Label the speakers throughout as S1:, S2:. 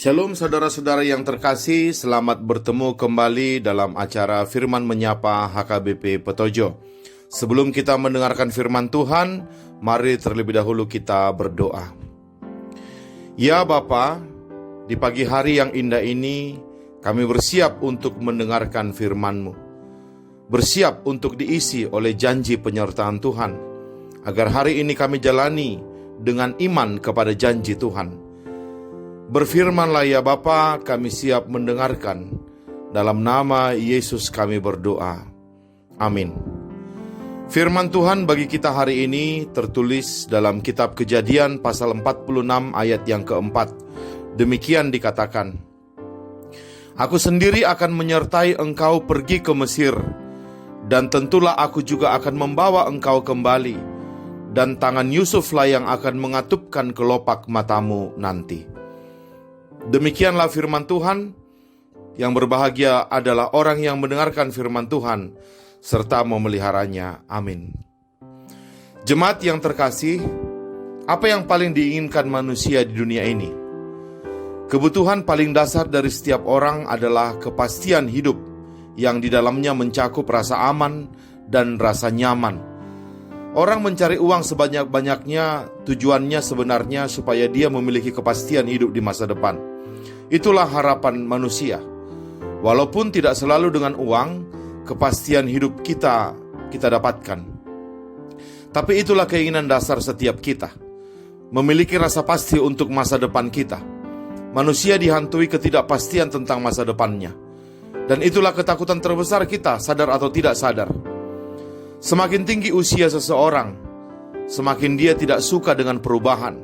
S1: Shalom saudara-saudara yang terkasih, selamat bertemu kembali dalam acara Firman Menyapa HKBP Petojo. Sebelum kita mendengarkan firman Tuhan, mari terlebih dahulu kita berdoa. Ya Bapa, di pagi hari yang indah ini, kami bersiap untuk mendengarkan firman-Mu. Bersiap untuk diisi oleh janji penyertaan Tuhan, agar hari ini kami jalani dengan iman kepada janji Tuhan. Berfirmanlah ya Bapa, kami siap mendengarkan. Dalam nama Yesus kami berdoa. Amin. Firman Tuhan bagi kita hari ini tertulis dalam kitab Kejadian pasal 46 ayat yang keempat. Demikian dikatakan, Aku sendiri akan menyertai engkau pergi ke Mesir, dan tentulah aku juga akan membawa engkau kembali, dan tangan Yusuflah yang akan mengatupkan kelopak matamu nanti. Demikianlah firman Tuhan. Yang berbahagia adalah orang yang mendengarkan firman Tuhan serta memeliharanya. Amin. Jemaat yang terkasih, apa yang paling diinginkan manusia di dunia ini? Kebutuhan paling dasar dari setiap orang adalah kepastian hidup yang di dalamnya mencakup rasa aman dan rasa nyaman. Orang mencari uang sebanyak-banyaknya, tujuannya sebenarnya supaya dia memiliki kepastian hidup di masa depan. Itulah harapan manusia. Walaupun tidak selalu dengan uang, kepastian hidup kita dapatkan. Tapi itulah keinginan dasar setiap kita, memiliki rasa pasti untuk masa depan kita. Manusia dihantui ketidakpastian tentang masa depannya. Dan itulah ketakutan terbesar kita, sadar atau tidak sadar. Semakin tinggi usia seseorang, semakin dia tidak suka dengan perubahan.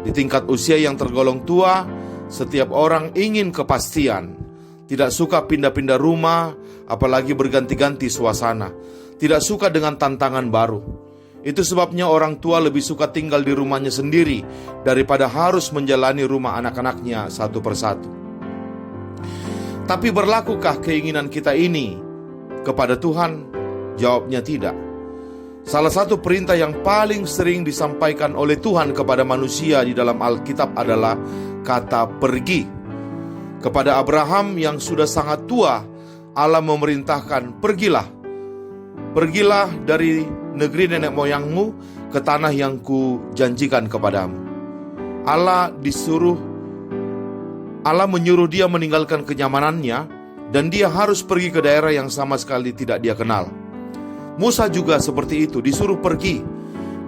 S1: Di tingkat usia yang tergolong tua, setiap orang ingin kepastian. Tidak suka pindah-pindah rumah, apalagi berganti-ganti suasana. Tidak suka dengan tantangan baru. Itu sebabnya orang tua lebih suka tinggal di rumahnya sendiri daripada harus menjalani rumah anak-anaknya satu persatu. Tapi berlakukah keinginan kita ini kepada Tuhan? Jawabnya tidak. Salah satu perintah yang paling sering disampaikan oleh Tuhan kepada manusia di dalam Alkitab adalah kata pergi. Kepada Abraham yang sudah sangat tua, Allah memerintahkan, Pergilah dari negeri nenek moyangmu ke tanah yang ku janjikan kepadamu. Allah menyuruh dia meninggalkan kenyamanannya, dan dia harus pergi ke daerah yang sama sekali tidak dia kenal. Musa juga seperti itu, disuruh pergi.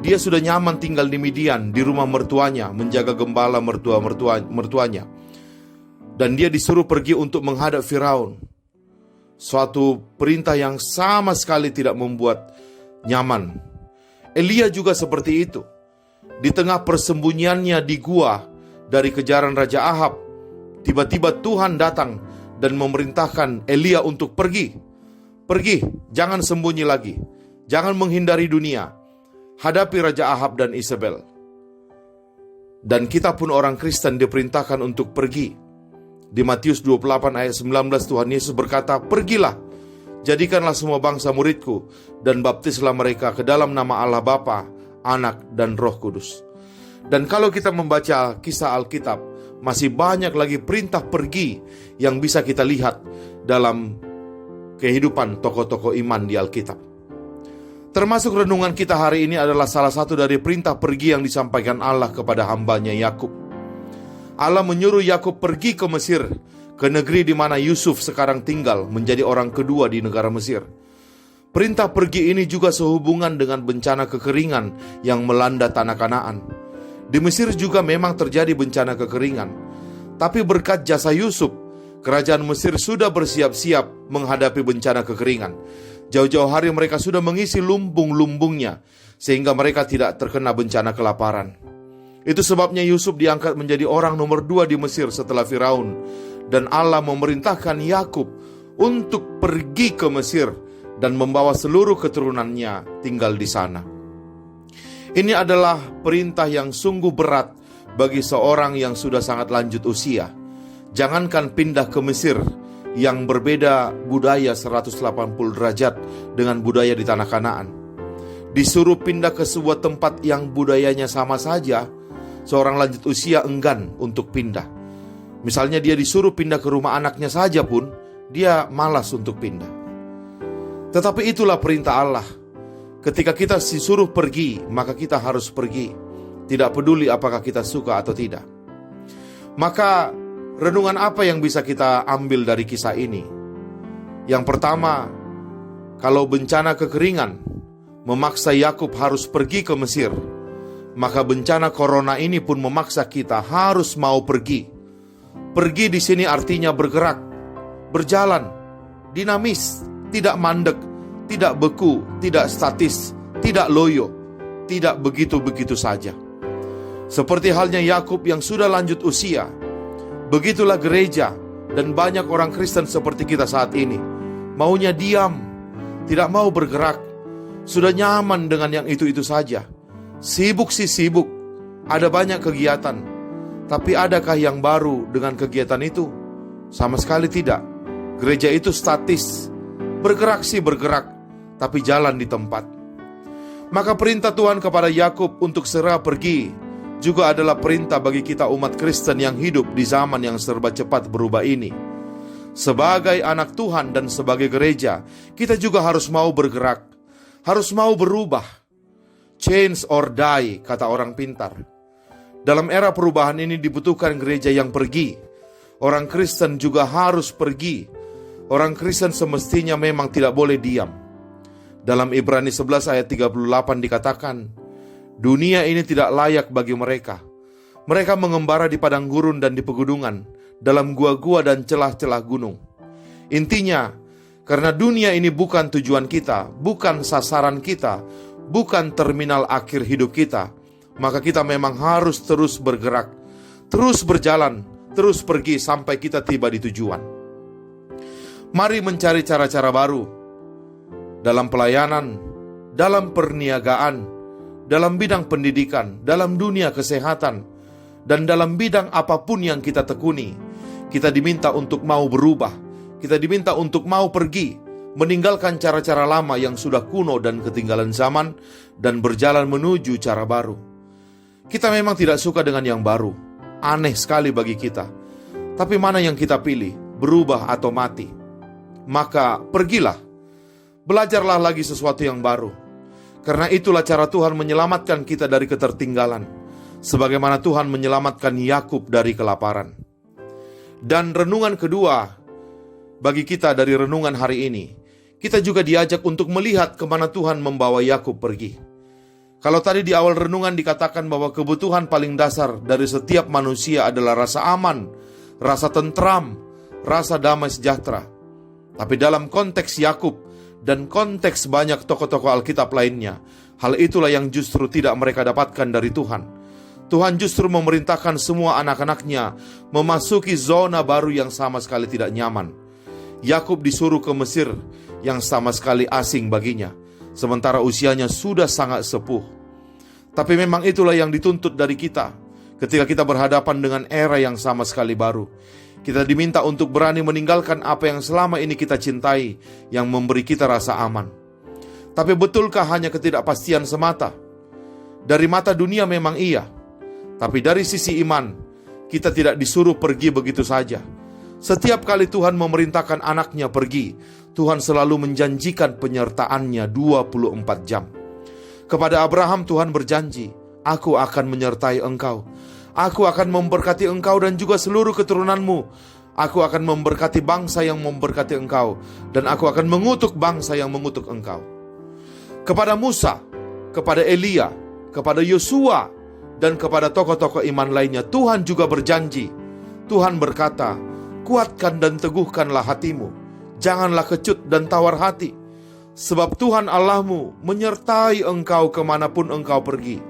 S1: Dia sudah nyaman tinggal di Midian, di rumah mertuanya, menjaga gembala mertuanya. Dan dia disuruh pergi untuk menghadap Firaun. Suatu perintah yang sama sekali tidak membuat nyaman. Elia juga seperti itu. Di tengah persembunyiannya di gua dari kejaran Raja Ahab, tiba-tiba Tuhan datang dan memerintahkan Elia untuk pergi. Pergi, jangan sembunyi lagi. Jangan menghindari dunia. Hadapi Raja Ahab dan Isabel. Dan kita pun orang Kristen diperintahkan untuk pergi. Di Matius 28 ayat 19 Tuhan Yesus berkata, Pergilah, jadikanlah semua bangsa muridku, dan baptislah mereka ke dalam nama Allah Bapa, Anak, dan Roh Kudus. Dan kalau kita membaca kisah Alkitab, masih banyak lagi perintah pergi yang bisa kita lihat dalam kehidupan tokoh-tokoh iman di Alkitab. Termasuk renungan kita hari ini adalah salah satu dari perintah pergi yang disampaikan Allah kepada hambanya Yakub. Allah menyuruh Yakub pergi ke Mesir, ke negeri di mana Yusuf sekarang tinggal, menjadi orang kedua di negara Mesir. Perintah pergi ini juga sehubungan dengan bencana kekeringan yang melanda tanah Kanaan. Di Mesir juga memang terjadi bencana kekeringan. Tapi berkat jasa Yusuf, kerajaan Mesir sudah bersiap-siap menghadapi bencana kekeringan. Jauh-jauh hari mereka sudah mengisi lumbung-lumbungnya, sehingga mereka tidak terkena bencana kelaparan. Itu sebabnya Yusuf diangkat menjadi orang nomor 2 di Mesir setelah Firaun. Dan Allah memerintahkan Yakub untuk pergi ke Mesir dan membawa seluruh keturunannya tinggal di sana. Ini adalah perintah yang sungguh berat bagi seorang yang sudah sangat lanjut usia. Jangankan pindah ke Mesir yang berbeda budaya 180 derajat dengan budaya di tanah Kanaan. Disuruh pindah ke sebuah tempat yang budayanya sama saja, seorang lanjut usia enggan untuk pindah. Misalnya dia disuruh pindah ke rumah anaknya saja pun, dia malas untuk pindah. Tetapi itulah perintah Allah. Ketika kita disuruh pergi, maka kita harus pergi. Tidak peduli apakah kita suka atau tidak. Maka renungan apa yang bisa kita ambil dari kisah ini? Yang pertama, kalau bencana kekeringan memaksa Yakub harus pergi ke Mesir, maka bencana corona ini pun memaksa kita harus mau pergi. Pergi di sini artinya bergerak, berjalan, dinamis, tidak mandek, tidak beku, tidak statis, tidak loyo, tidak begitu-begitu saja. Seperti halnya Yakub yang sudah lanjut usia, begitulah gereja dan banyak orang Kristen seperti kita saat ini. Maunya diam, tidak mau bergerak, sudah nyaman dengan yang itu-itu saja. Sibuk sih sibuk, ada banyak kegiatan, tapi adakah yang baru dengan kegiatan itu? Sama sekali tidak. Gereja itu statis, bergerak sih bergerak, tapi jalan di tempat. Maka perintah Tuhan kepada Yakub untuk segera pergi juga adalah perintah bagi kita umat Kristen yang hidup di zaman yang serba cepat berubah ini. Sebagai anak Tuhan dan sebagai gereja, kita juga harus mau bergerak, harus mau berubah. Change or die, kata orang pintar. Dalam era perubahan ini dibutuhkan gereja yang pergi. Orang Kristen juga harus pergi. Orang Kristen semestinya memang tidak boleh diam. Dalam Ibrani 11 ayat 38 dikatakan, dunia ini tidak layak bagi mereka. Mereka mengembara di padang gurun dan di pegunungan, dalam gua-gua dan celah-celah gunung. Intinya, karena dunia ini bukan tujuan kita, bukan sasaran kita, bukan terminal akhir hidup kita, maka kita memang harus terus bergerak, terus berjalan, terus pergi sampai kita tiba di tujuan. Mari mencari cara-cara baru dalam pelayanan, dalam perniagaan, dalam bidang pendidikan, dalam dunia kesehatan, dan dalam bidang apapun yang kita tekuni. Kita diminta untuk mau berubah. Kita diminta untuk mau pergi, meninggalkan cara-cara lama yang sudah kuno dan ketinggalan zaman, dan berjalan menuju cara baru. Kita memang tidak suka dengan yang baru, aneh sekali bagi kita. Tapi mana yang kita pilih, berubah atau mati? Maka pergilah, belajarlah lagi sesuatu yang baru. Karena itulah cara Tuhan menyelamatkan kita dari ketertinggalan, sebagaimana Tuhan menyelamatkan Yakub dari kelaparan. Dan renungan kedua bagi kita dari renungan hari ini, kita juga diajak untuk melihat kemana Tuhan membawa Yakub pergi. Kalau tadi di awal renungan dikatakan bahwa kebutuhan paling dasar dari setiap manusia adalah rasa aman, rasa tentram, rasa damai sejahtera. Tapi dalam konteks Yakub dan konteks banyak tokoh-tokoh Alkitab lainnya, hal itulah yang justru tidak mereka dapatkan dari Tuhan. Tuhan justru memerintahkan semua anak-anaknya memasuki zona baru yang sama sekali tidak nyaman. Yakub disuruh ke Mesir yang sama sekali asing baginya, sementara usianya sudah sangat sepuh. Tapi memang itulah yang dituntut dari kita ketika kita berhadapan dengan era yang sama sekali baru. Kita diminta untuk berani meninggalkan apa yang selama ini kita cintai, yang memberi kita rasa aman. Tapi betulkah hanya ketidakpastian semata? Dari mata dunia memang iya, tapi dari sisi iman, kita tidak disuruh pergi begitu saja. Setiap kali Tuhan memerintahkan anaknya pergi, Tuhan selalu menjanjikan penyertaannya 24 jam. Kepada Abraham Tuhan berjanji, aku akan menyertai engkau. Aku akan memberkati engkau dan juga seluruh keturunanmu. Aku akan memberkati bangsa yang memberkati engkau, dan aku akan mengutuk bangsa yang mengutuk engkau. Kepada Musa, kepada Elia, kepada Yosua, dan kepada tokoh-tokoh iman lainnya, Tuhan juga berjanji. Tuhan berkata, kuatkan dan teguhkanlah hatimu. Janganlah kecut dan tawar hati. Sebab Tuhan Allahmu menyertai engkau kemanapun engkau pergi.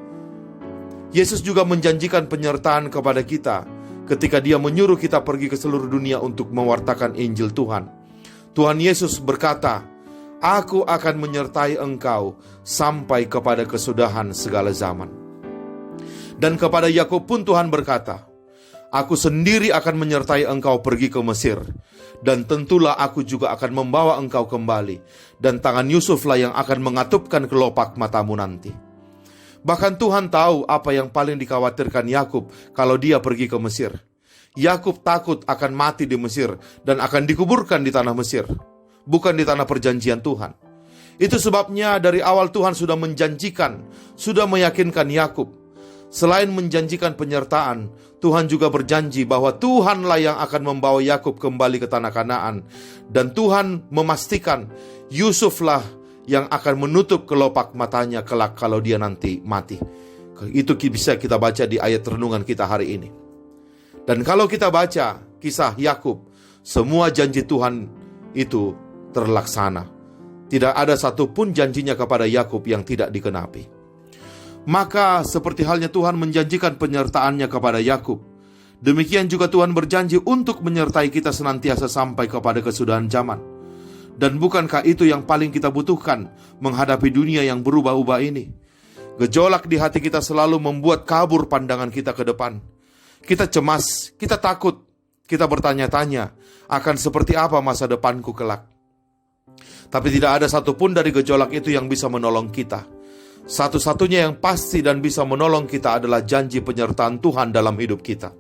S1: Yesus juga menjanjikan penyertaan kepada kita ketika Dia menyuruh kita pergi ke seluruh dunia untuk mewartakan Injil Tuhan. Tuhan Yesus berkata, aku akan menyertai engkau sampai kepada kesudahan segala zaman. Dan kepada Yakub pun Tuhan berkata, aku sendiri akan menyertai engkau pergi ke Mesir, dan tentulah aku juga akan membawa engkau kembali, dan tangan Yusuflah yang akan mengatupkan kelopak matamu nanti. Bahkan Tuhan tahu apa yang paling dikhawatirkan Yakub kalau dia pergi ke Mesir. Yakub takut akan mati di Mesir dan akan dikuburkan di tanah Mesir, bukan di tanah perjanjian Tuhan. Itu sebabnya dari awal Tuhan sudah menjanjikan, sudah meyakinkan Yakub. Selain menjanjikan penyertaan, Tuhan juga berjanji bahwa Tuhanlah yang akan membawa Yakub kembali ke tanah Kanaan. Dan Tuhan memastikan Yusuflah yang akan menutup kelopak matanya kelak kalau dia nanti mati. Itu bisa kita baca di ayat renungan kita hari ini. Dan kalau kita baca kisah Yakub, semua janji Tuhan itu terlaksana. Tidak ada satupun janjinya kepada Yakub yang tidak dikenapi. Maka seperti halnya Tuhan menjanjikan penyertaannya kepada Yakub, demikian juga Tuhan berjanji untuk menyertai kita senantiasa sampai kepada kesudahan zaman. Dan bukankah itu yang paling kita butuhkan menghadapi dunia yang berubah-ubah ini? Gejolak di hati kita selalu membuat kabur pandangan kita ke depan. Kita cemas, kita takut, kita bertanya-tanya akan seperti apa masa depanku kelak. Tapi tidak ada satupun dari gejolak itu yang bisa menolong kita. Satu-satunya yang pasti dan bisa menolong kita adalah janji penyertaan Tuhan dalam hidup kita.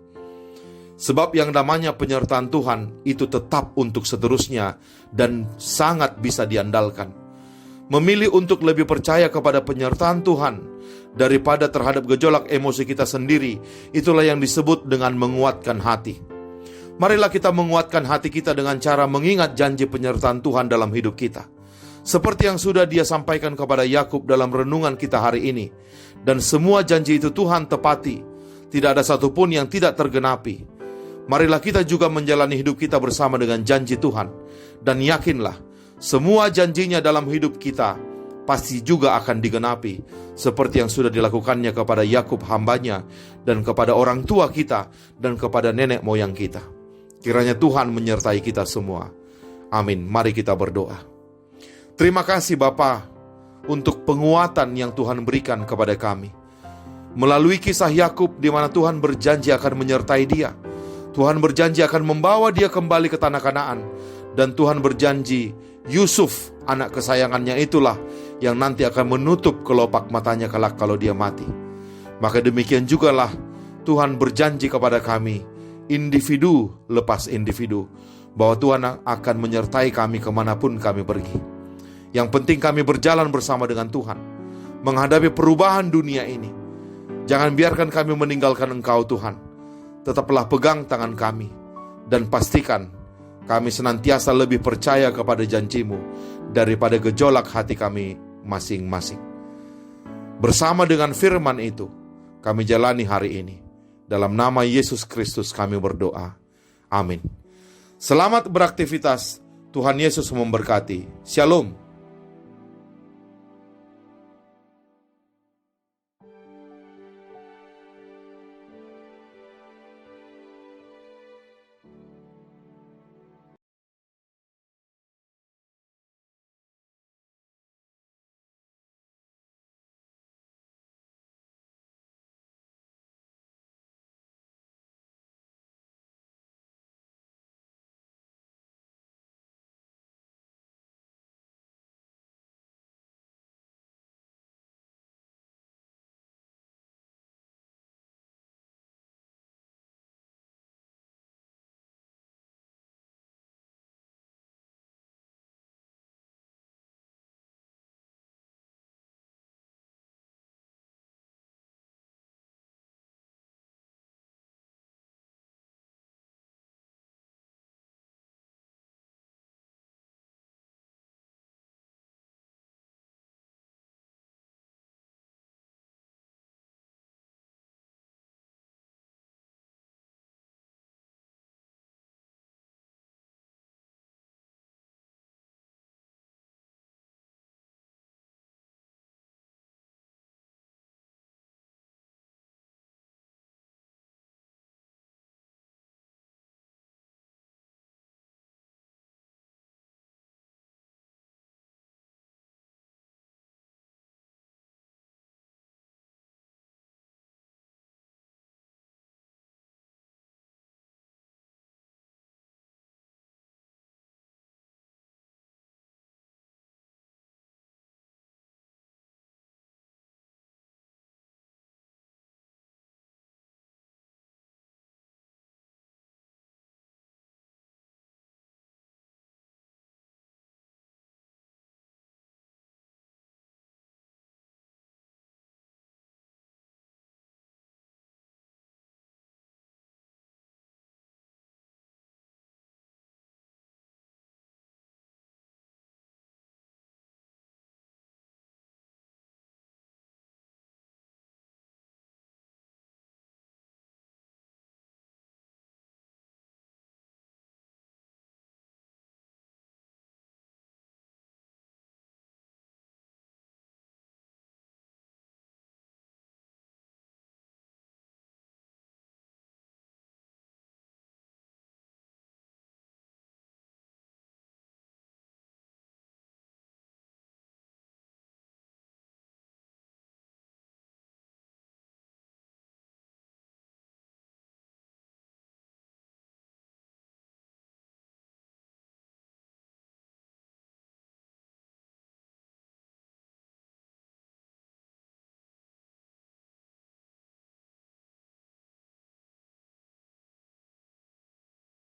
S1: Sebab yang namanya penyertaan Tuhan itu tetap untuk seterusnya dan sangat bisa diandalkan. Memilih untuk lebih percaya kepada penyertaan Tuhan daripada terhadap gejolak emosi kita sendiri, itulah yang disebut dengan menguatkan hati. Marilah kita menguatkan hati kita dengan cara mengingat janji penyertaan Tuhan dalam hidup kita. Seperti yang sudah Dia sampaikan kepada Yakub dalam renungan kita hari ini. Dan semua janji itu Tuhan tepati. Tidak ada satupun yang tidak tergenapi. Marilah kita juga menjalani hidup kita bersama dengan janji Tuhan. Dan yakinlah, semua janjinya dalam hidup kita pasti juga akan digenapi. Seperti yang sudah dilakukannya kepada Yakub hambanya, dan kepada orang tua kita, dan kepada nenek moyang kita. Kiranya Tuhan menyertai kita semua. Amin. Mari kita berdoa. Terima kasih Bapa untuk penguatan yang Tuhan berikan kepada kami. Melalui kisah Yakub di mana Tuhan berjanji akan menyertai dia. Tuhan berjanji akan membawa dia kembali ke tanah Kanaan. Dan Tuhan berjanji Yusuf, anak kesayangannya itulah yang nanti akan menutup kelopak matanya kelak kalau dia mati. Maka demikian jugalah Tuhan berjanji kepada kami, individu lepas individu, bahwa Tuhan akan menyertai kami kemanapun kami pergi. Yang penting kami berjalan bersama dengan Tuhan, menghadapi perubahan dunia ini. Jangan biarkan kami meninggalkan Engkau Tuhan. Tetaplah pegang tangan kami, dan pastikan kami senantiasa lebih percaya kepada janji-Mu daripada gejolak hati kami masing-masing. Bersama dengan firman itu, kami jalani hari ini. Dalam nama Yesus Kristus kami berdoa. Amin. Selamat beraktivitas. Tuhan Yesus memberkati. Shalom.